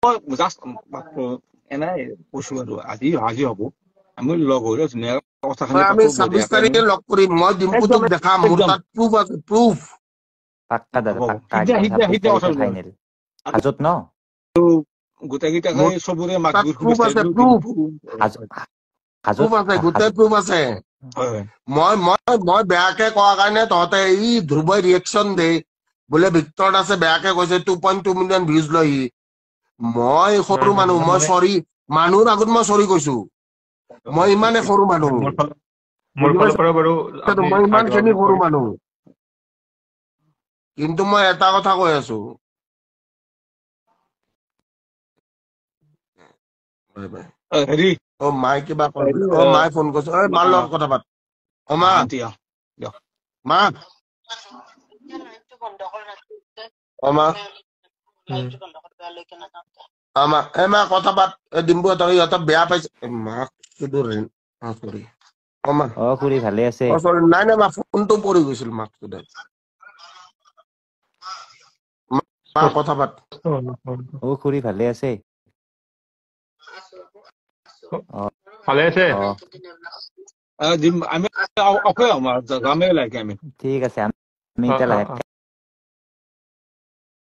just এনাই কৈছো আৰু আজি হ'ব আমি লগ হৈ ধুনীয়াকৈ কথাখিনি আমি পাতো 26 তাৰিখে লগ কৰিম মই ডিম্পুটোক দেখাম মোৰ তাত প্ৰুফ আছে প্ৰুফ পাক্কা দাদা পাক্কা একদম 26 তাৰিখে ফাইনেল হাজত ন গোটেইকেইটাকে চবৰে মাঘ বিহুৰ প্ৰুফ শুভেচ্ছা আছে দিলো প্ৰুফ আছে গোটেই প্ৰুফ আছে মই বেয়াকে কোৱা কাৰণে তহঁতে এই ধ্ৰুৱই ৰিয়েকশ্যন দে বোলে ভিক্টৰ আছে বেয়াকে কৈছে 2.2 মিলিয়ন ভিউজ লৈ মই সৰু মানুহ মই চৰি মানুহৰ আগত মই চৰি কৈছো মই ইমানে সৰু মানুহ মই ইমানখিনি সৰু মানুহ কিন্তু মই এটা কথা কৈ আছো হেৰি মাই কিবা মাই ফোন কৰিছে মাৰ লগত কথা পাত মা মা মা কথা পাত ডিম্বুহঁতক ইহঁতক বেয়া পাইছে মাক চৰি খুৰী ভালে আছে নাই মা ফোনটো পৰি গৈছিল মাক মা কথা পাত খুৰী ভালে আছে ভালে আছে আমি যামেই লাগে আমি ঠিক আছে আমি এতিয়া লাহে